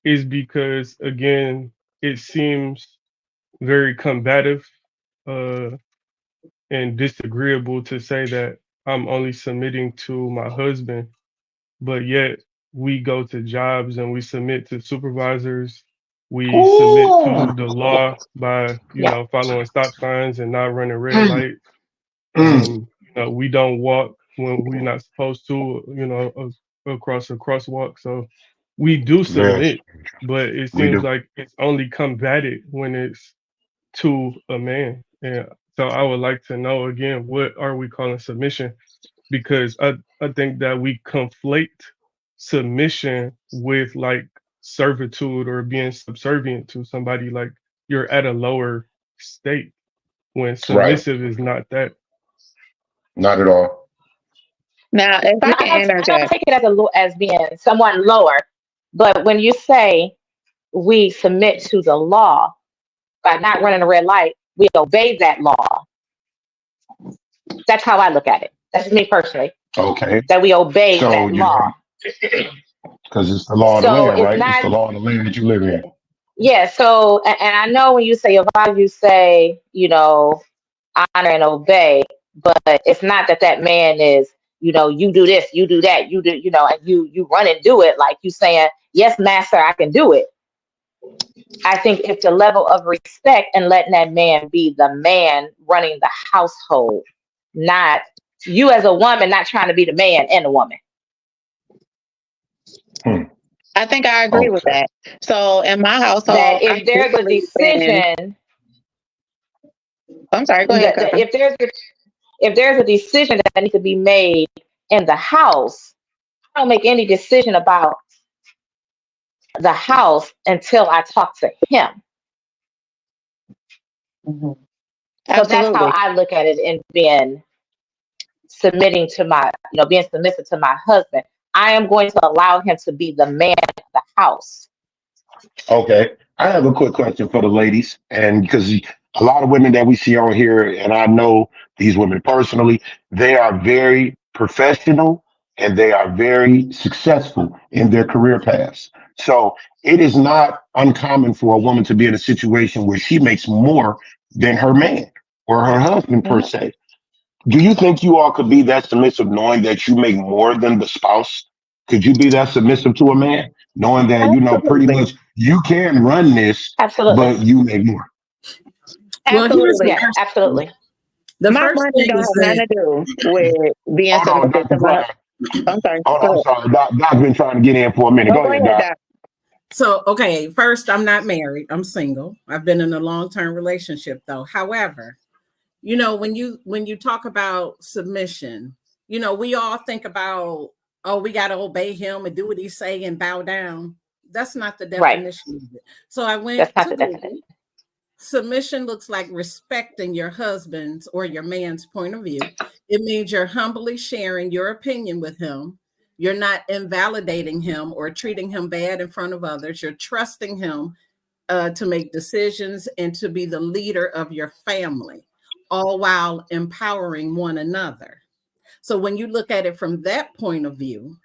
is because again, it seems very combative uh, and disagreeable to say that I'm only submitting to my husband, but yet we go to jobs and we submit to supervisors. We submit to the law by, Yeah. following stop signs and not running red Mm, lights. mm, We don't walk when we're not supposed to, across a crosswalk. So we do very submit, but it we seems do. like it's only combated when it's to a man. And so I would like to know again, what are we calling submission? Because I think that we conflate submission with like servitude or being subservient to somebody, like you're at a lower state when Right. submissive is not that. Not at all. Now, if No, I can I don't interject, take it as being someone lower, but when you say we submit to the law by not running a red light, we obey that law. That's how I look at it. That's me personally. Okay. That we obey So that law. because it's the law of the So land, it's right? It's not, the law of the land that you live in. yeah. So, and I know when you say, a lot of you say, honor and obey, but it's not that man is, you do this, you do that, you do, and you run and do it like you saying, yes, master, I can do it. I think it's the level of respect and letting that man be the man running the household, not you as a woman, not trying to be the man and the woman. Hmm. I think I agree with Okay. that. So in my That household, I if do there's a believe in. decision, I'm sorry. Go ahead, that Coco. if there's a decision that needs to be made in the house, I don't make any decision about the house until I talk to him. Mhm. So that's how Absolutely. I look at it in being submitting to being submissive to my husband. I am going to allow him to be the man of the house. Okay. I have a quick question for the ladies, and because a lot of women that we see on here, and I know these women personally, they are very professional and they are very successful in their career paths. So it is not uncommon for a woman to be in a situation where she makes more than her man or her husband per Mhm. se. Do you think you all could be that submissive knowing that you make more than the spouse? Could you be that submissive to a man knowing that, pretty Absolutely. much you can run this, Absolutely. but you make more? Well, here's the Absolutely. Yeah, first thing. absolutely. The My first money thing don't is have that, nothing to do with being Hold on, submissive Dr. to my. Brian. I'm sorry. Hold Go on, I'm ahead. sorry. Doc's been trying to get in for a minute. No, Go go ahead, ahead, Doc. Doc. so okay, first, I'm not married. I'm single. I've been in a long-term relationship though. However, when you talk about submission, we all think about, oh, we got to obey him and do what he say and bow down. That's not the Right. definition of it. So I That's went not to the Google. definition. Submission looks like respecting your husband's or your man's point of view. It means you're humbly sharing your opinion with him. You're not invalidating him or treating him bad in front of others. You're trusting him to make decisions and to be the leader of your family, all while empowering one another. So when you look at it from that point of view,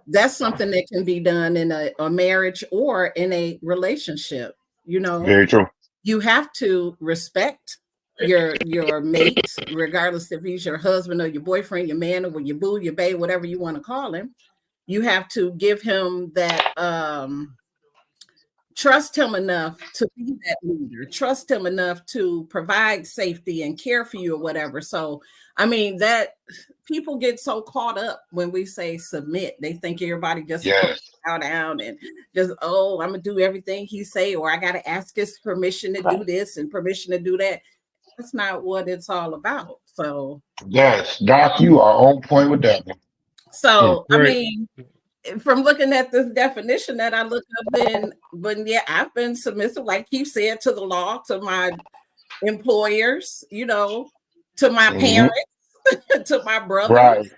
that's something that can be done in a marriage or in a relationship. Very true. You have to respect your mate, regardless if he's your husband or your boyfriend, your man, or your boo, your babe, whatever you want to call him. You have to give him that trust him enough to be that leader, trust him enough to provide safety and care for you or whatever. So, I mean, that people get so caught up when we say submit. They think everybody just supposed Yes. to bow down and just, oh, I'm gonna do everything he say, or I gotta ask his permission to do Right. this and permission to do that. That's not what it's all about. So, Yes. Doc, you are on point with that one. Hmm. I Right. mean, from looking at this definition that I look up in, but yeah, I've been submissive, like he said, to the law, to my employers, to my Hmm. parents, to my brothers. Right.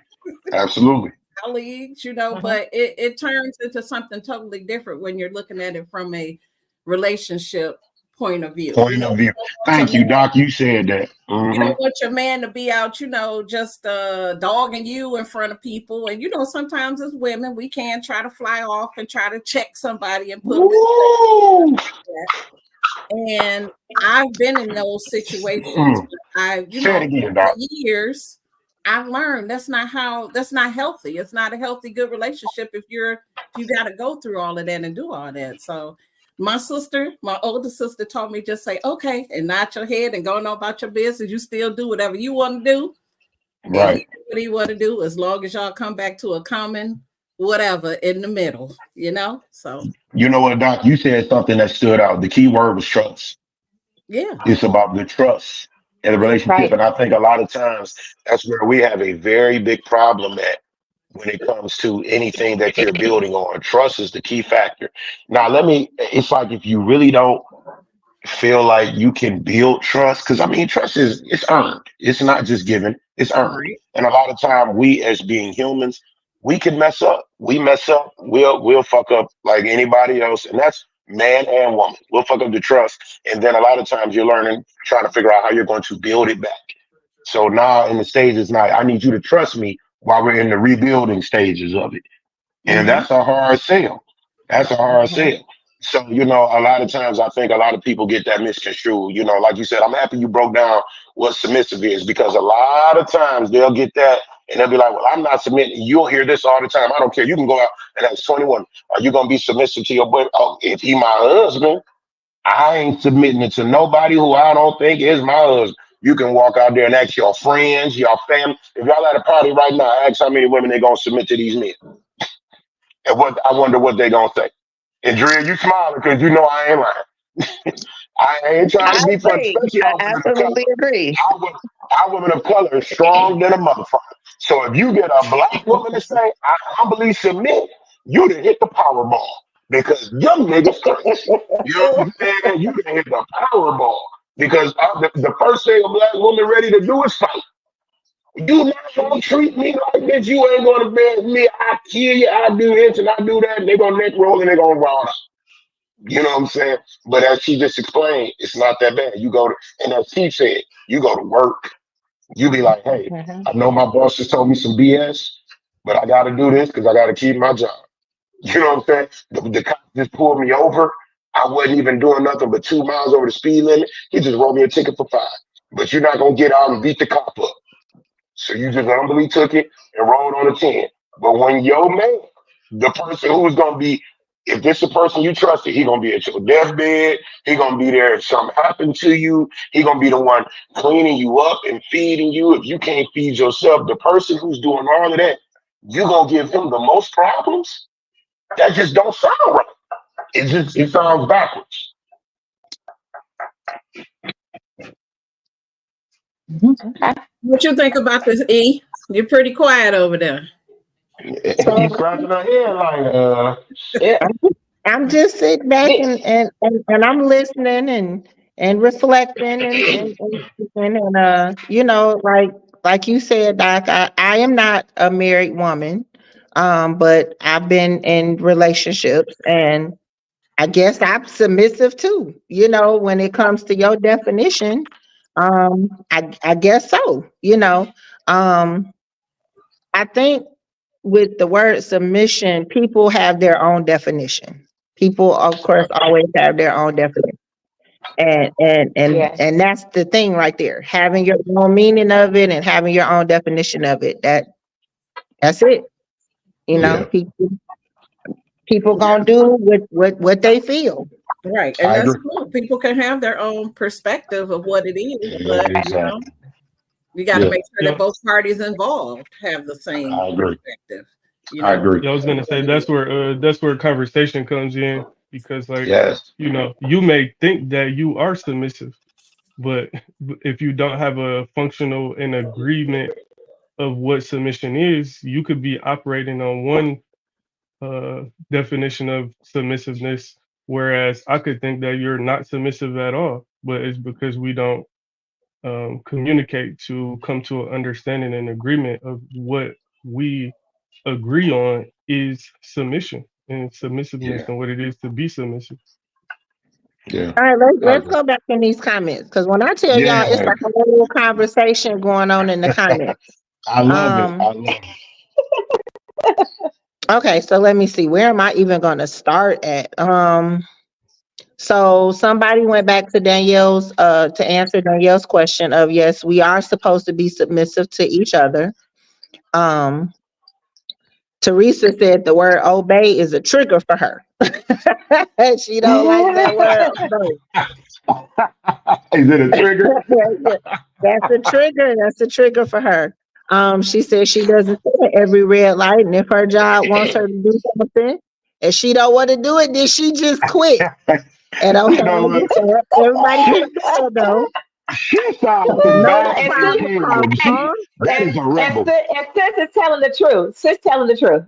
Absolutely. colleagues, but it turns into something totally different when you're looking at it from a relationship point of view. Point of view. Thank you, Doc. You said that. You don't want your man to be out, just dogging you in front of people. And sometimes as women, we can try to fly off and try to check somebody and put them in. And I've been in those situations. For years, I've learned that's not healthy. It's not a healthy, good relationship if you got to go through all of that and do all that. So my older sister told me just say, okay, and nod your head and go on about your business. You still do whatever you want to do. Right. And what you want to do, as long as y'all come back to a common whatever in the middle, So you know what, Doc? You said something that stood out. The key word was trust. Yeah. It's about the trust in the relationship. Right. And I think a lot of times that's where we have a very big problem at when it comes to anything that you're building on. Trust is the key factor. Now, it's like if you really don't feel like you can build trust, because trust it's earned. It's not just given, it's earned. Right. And a lot of time we as being humans, we can mess up. We mess up, we'll fuck up like anybody else. And that's man and woman. We'll fuck up the trust. And then a lot of times you're trying to figure out how you're going to build it back. So now in the stages now, I need you to trust me while we're in the rebuilding stages of it. And that's a hard sell. That's a hard sell. So, a lot of times I think a lot of people get that misconstrued. Like you said, I'm happy you broke down what submissive is, because a lot of times they'll get that and they'll be like, well, I'm not submitting. You'll hear this all the time. I don't care. You can go out and ask 21. Are you going to be submissive to your boy? Oh, if he my husband, I ain't submitting it to nobody who I don't think is my husband. You can walk out there and ask your friends, your family. If y'all at a party right now, ask how many women they going to submit to these men. And I wonder what they going to say. And Drea, you smiling because I ain't lying. I ain't trying to be funny. I absolutely agree. Our women of color is strong than a motherfucker. So if you get a black woman to say, I humbly submit, you done hit the Powerball. Because young niggas crazy. You know what I'm saying? You done hit the Powerball. Because the first thing a black woman ready to do is fight. You not gonna treat me like this. You ain't gonna bear me. I kill you. I do this and I do that. And they're gonna neck roll and they're gonna run up. You know what I'm saying? But as she just explained, it's not that bad. You go to, and as she said, you go to work. You be like, hey, I know my boss just told me some BS, but I got to do this because I got to keep my job. You know what I'm saying? The cop just pulled me over. I wasn't even doing nothing but 2 miles over the speed limit. He just wrote me a ticket for 5. But you're not gonna get out and beat the cop up. So you just humbly took it and rolled on a 10. But when your man, the person who's going to be, if this is a person you trusted, he going to be at your deathbed. He going to be there if something happened to you. He going to be the one cleaning you up and feeding you. If you can't feed yourself, the person who's doing all of that, you going to give him the most problems? That just don't sound right. It sounds backwards. Okay. What you think about this, E? You're pretty quiet over there. He's scratching her head like, I'm just sitting back and I'm listening and reflecting and like you said, Doc, I am not a married woman, but I've been in relationships and I guess I'm submissive too. When it comes to your definition, I guess so. I think with the word submission, people have their own definition. People, of course, always have their own definition. And that's the thing right there. Having your own meaning of it and having your own definition of it. That's it. People gonna do what they feel. Right. And that's cool. People can have their own perspective of what it is, but you got to make sure that both parties involved have the same perspective. I agree. Yeah, I was gonna say that's where conversation comes in, because you may think that you are submissive, but if you don't have a functional and agreement of what submission is, you could be operating on one definition of submissiveness, whereas I could think that you're not submissive at all, but it's because we don't communicate to come to an understanding and agreement of what we agree on is submission and submissiveness Yeah, and what it is to be submissive. yeah, All right, I let's agree. go back in these comments because when I tell y'all, it's Yeah, like a little conversation going on in the comments. I love it. Um, I love it. okay, so let me see. Where am I even going to start at? So somebody went back to Danielle's to answer Danielle's question of yes, we are supposed to be submissive to each other. Um, Teresa said the word obey is a trigger for her. She don't like that word obey. Is it a trigger? That's a trigger. That's a trigger for her. She said she doesn't see every red light, and if her job wants her to do something, and she don't want to do it, then she just quit. And okay, You know what? everybody can She, tell though. she sounds as No bad as And a sis, kid. and, That is a rebel. and sis is telling the truth. Sis telling the truth.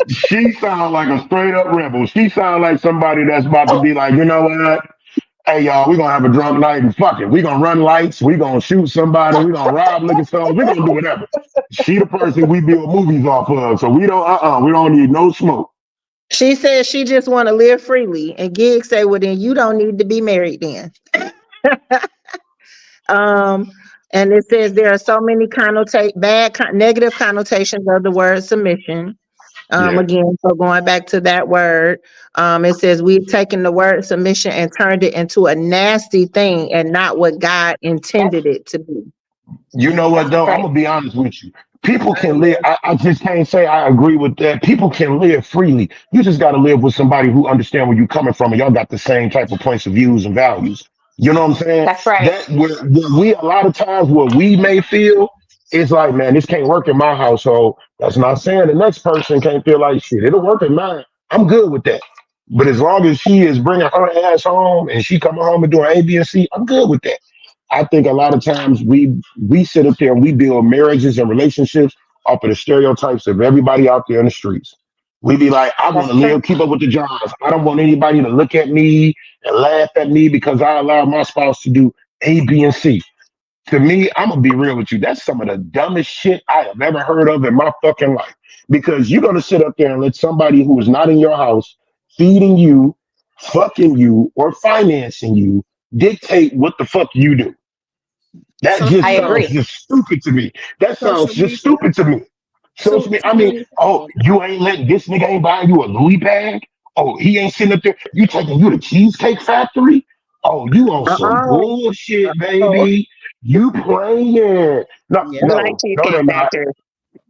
She sounds like a straight up rebel. She sounds like somebody that's about to be like, you know what? Hey y'all, we're gonna have a drunk night and fuck it. We're gonna run lights, we're gonna shoot somebody, we're gonna rob liquor stores, we're gonna do whatever. She the person we build movies off of. So we don't need no smoke. She says she just want to live freely, and Gig say, "Well, then you don't need to be married then." Um, and it says there are so many negative connotations of the word submission. Yeah. Again, so going back to that word, it says we've taken the word submission and turned it into a nasty thing and not what God That's intended it to be. You know what that's though? I'm right. gonna be honest with you. People can live. I just can't say I agree with that. People can live freely. You just got to live with somebody who understand where you're coming from, and y'all got the same type of points of views and values. You know what I'm saying? That's right. That where we a lot of times what we may feel is like, man, this can't work in my household. That's not saying the next person can't feel like shit. It'll work in mine. I'm good with that. But as long as she is bringing her ass home and she coming home and doing A, B, and C, I'm good with that. I think a lot of times we sit up there and we build marriages and relationships off of the stereotypes of everybody out there in the streets. We be like, I want That's to true. live, keep up with the Johns. I don't want anybody to look at me and laugh at me because I allow my spouse to do A, B, and C. To me, I'm gonna be real with you. That's some of the dumbest shit I have ever heard of in my fucking life. Because you're gonna sit up there and let somebody who is not in your house feeding you, fucking you, or financing you dictate what the fuck you do. That Social I just sounds agree. media. just stupid to me. That sounds Social just media. stupid to me. So to Too me, I too mean, many oh, people. you ain't letting this nigga ain't buying you a Louis bag. Oh, he ain't sitting up there. You taking you to Cheesecake Factory. Oh, you on some Uh-oh. bullshit, Oh, baby. You playing. No, I Yeah. like no, they're Cheesecake not. Factory.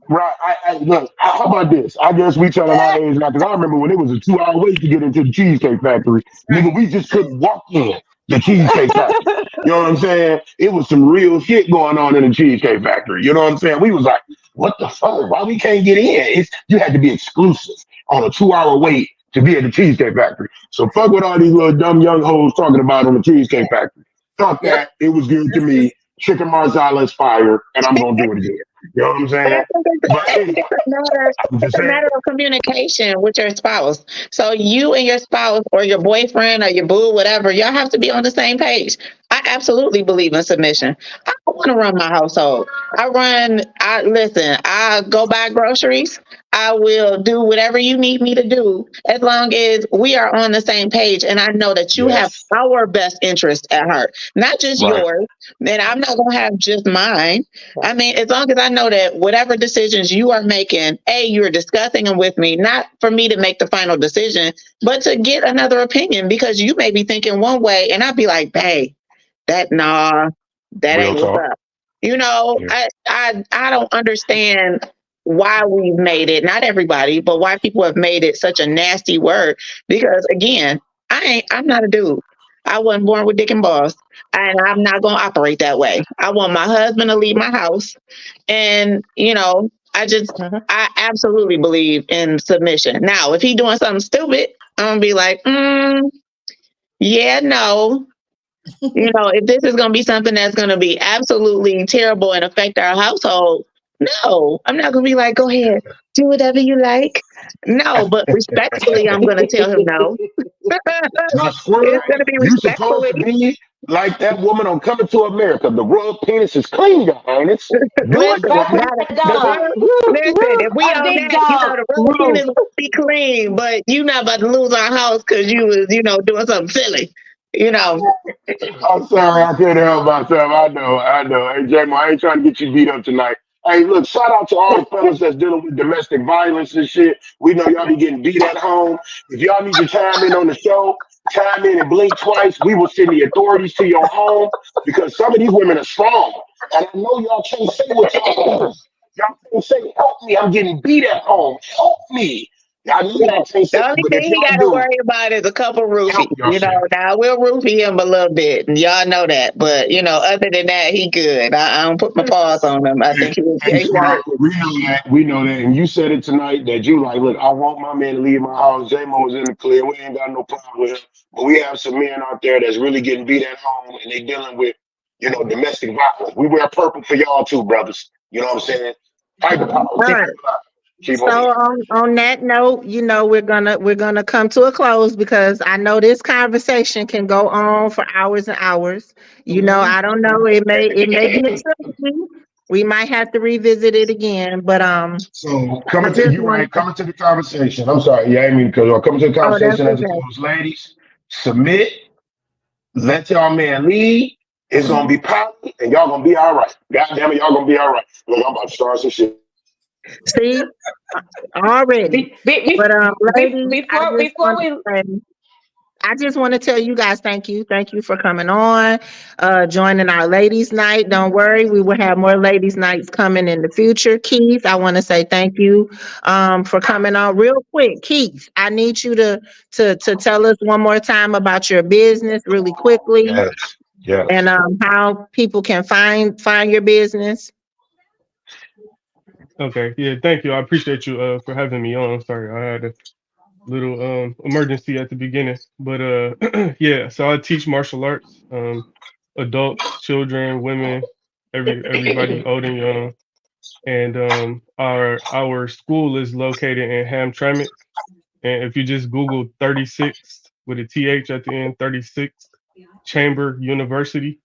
Right. Look, how about this? I guess we telling our age now because I remember when it was a 2 hour wait to get into the Cheesecake Factory. Nigga, we just couldn't walk in the Cheesecake Factory. You know what I'm saying? It was some real shit going on in the Cheesecake Factory. You know what I'm saying? We was like, what the fuck? Why we can't get in? You had to be exclusive on a 2 hour wait to be at the Cheesecake Factory. So fuck what all these little dumb young hoes talking about on the Cheesecake Factory. Fuck Yep. that. It was good to That's me. just Chicken marsala is fire, and I'm gonna do it again. You know what I'm But I saying? think But I think anyway, I'm it's just a saying. matter of communication with your spouse. So you and your spouse or your boyfriend or your boo, whatever, y'all have to be on the same page. I absolutely believe in submission. I want to run my household. I listen, I go buy groceries. I will do whatever you need me to do as long as we are on the same page and I know that you have Yes. our best interest at heart, not just Right. yours. And I'm not gonna have just mine. I mean, as long as I know that whatever decisions you are making, you're discussing them with me, not for me to make the final decision, but to get another opinion because you may be thinking one way and I'd be like, babe, that Real ain't what's talk. up. You know, Yeah. I don't understand why we've made it, not everybody, but why people have made it such a nasty word. Because again, I'm not a dude. I wasn't born with dick and balls. And I'm not gonna operate that way. I want my husband to leave my house. And Mhm. I absolutely believe in submission. Now, if he doing something stupid, I'm gonna be like, yeah, no, if this is going to be something that's going to be absolutely terrible and affect our household, no, I'm not going to be like, go ahead, do whatever you like. No, but respectfully, I'm going to tell him no. Now, squirrel, It's going to be you supposed to respectfully. be Like that woman on Coming to America. The royal penis is clean, Your Highness. Do it, Listen, Your But Highness. gotta, a the dog, real, listen, if we a on big that, you know, dog. the real penis will be clean, but you not about to lose our house because you was, doing something silly. You know, I'm sorry, I couldn't help myself. I know. Hey, J-Mo, I ain't trying to get you beat up tonight. Hey, look, shout out to all the fellas that's dealing with domestic violence and shit. We know y'all be getting beat at home. If y'all need to chime in on the show, chime in and blink twice. We will send the authorities to your home because some of these women are strong. And I know y'all can't say what y'all feel. Y'all can't say, help me, I'm getting beat at home. Help me. I know yeah. y'all can't say The it, only but thing if he y'all got to do, worry about is a couple help roofies. yourself. Now we'll roofie him a little bit, and y'all know that. But other than that, he good. I don't put my paws on him. I think he was. Hey, sweetheart, we know that. We know that. And you said it tonight that you like, look, I want my man to leave my house. J-Mo is in the clear. We ain't got no problem with him. But we have some men out there that's really getting beat at home and they dealing with, domestic violence. We wear purple for y'all too, brothers. You know what I'm saying? Fight the power. All Keep right. it alive. Keep So on it. on that note, we're gonna come to a close because I know this conversation can go on for hours and hours. I don't know. It may get tricky. We might have to revisit it again. But So I coming to just you want right, to. coming to the conversation. I'm sorry, yeah, I mean because coming to the Oh, that's conversation as it okay. goes, ladies, submit, let y'all man lead. It's gonna be poppy and y'all gonna be all right. God damn it, y'all gonna be all right. Look, I'm about to start some shit. See, already. Be, be, be, But ladies, before we I just want to tell you guys thank you. Thank you for coming on, joining our ladies' night. Don't worry, we will have more ladies' nights coming in the future. Keith, I want to say thank you for coming on. Real quick, Keith, I need you to tell us one more time about your business really quickly Yes, yes. and how people can find your business. Okay, yeah, thank you. I appreciate you for having me on. Sorry, I had a little emergency at the beginning, but yeah. So I teach martial arts, adults, children, women, everybody old and young. And our school is located in Hamtramck. And if you just Google 36 with a TH at the end, 36 Chamber University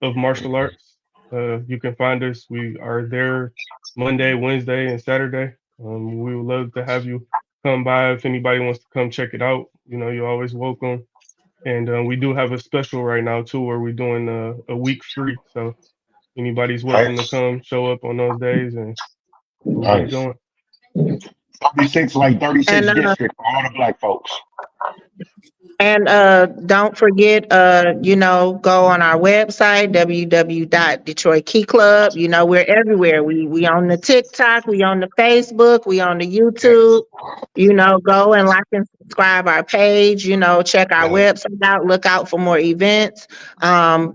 of Martial Arts, you can find us. We are there Monday, Wednesday, and Saturday. We would love to have you come by if anybody wants to come check it out. You're always welcome. And we do have a special right now too, where we're doing a week free. So anybody's welcome to Nice, come, show up on those days, and we'll get it nice. going. 36, like 36 And district for all the black folks. don't forget, go on our website, www.Detroit Key Club. We're everywhere. We on the TikTok, we on the Facebook, we on the Yes, YouTube. Go and like and subscribe our page, check our yes. website out, look out for more events.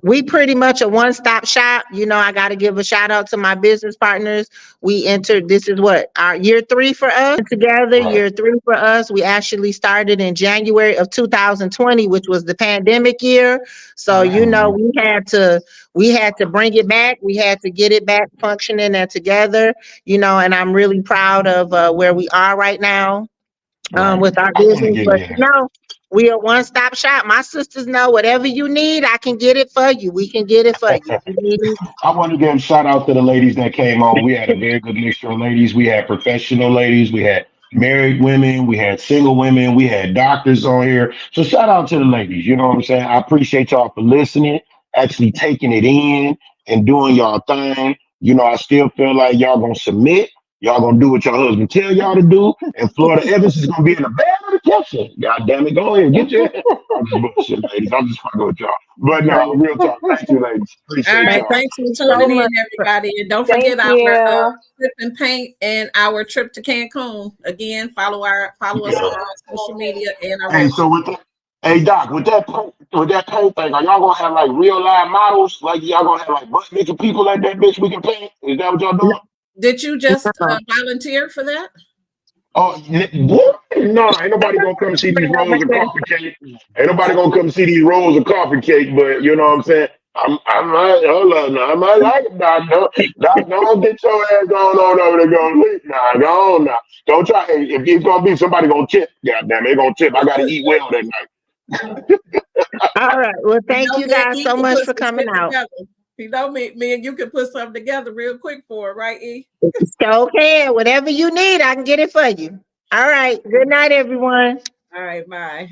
We pretty much a one-stop shop. I got to give a shout out to my business partners. We entered, this is what, our year 3 for us together, Right. year 3 for us. We actually started in January of 2020, which was the pandemic year. So, Mhm. we had to bring it back. We had to get it back functioning and together, and I'm really proud of where we are right now Right. with our I want to business. give But you. we are one stop shop. My sisters know whatever you need, I can get it for you. We can get it for you. You need I want to give a shout out to the ladies that came on. We had a very good mixture of ladies. We had professional ladies. We had married women. We had single women. We had doctors on here. So shout out to the ladies. You know what I'm saying? I appreciate y'all for listening, actually taking it in and doing y'all thing. I still feel like y'all gonna submit. Y'all gonna do what your husband tell y'all to do. And Florida Evans is gonna be in the bed of the kitchen. God damn it. Go ahead and get your I'm just bullshit, ladies. I'm just fucking with y'all. But no, real talk. Thank you, ladies. All Appreciate right, y'all. thanks for so tuning in, much. everybody. And don't Thank forget our you. trip and paint and our trip to Cancun. Again, follow us on Yeah. our social media and our Hey, website. so with that, hey Doc, with that paint thing, are y'all gonna have like real live models? Like y'all gonna have like butt naked people at that bitch we can paint? Is that what y'all doing? Did you just volunteer for that? Oh, what? No, ain't nobody gonna come see these rolls of coffee cake. Ain't nobody gonna come see these rolls of coffee cake. But you know what I'm saying? I might hold on. Now, I might like it, Doc. Doc, don't get your ass going on over there. Go sleep. Nah, go on now. Don't try. Hey, if it's gonna be somebody gonna tip, goddamn, it gonna tip. I gotta eat well that night. All right. Well, thank you Me and guys E so can much put for some coming shit out. together. Me and you can put something together real quick for it, right, E? So can whatever you need, I can get it for you. All right. Good night, everyone. All right, bye.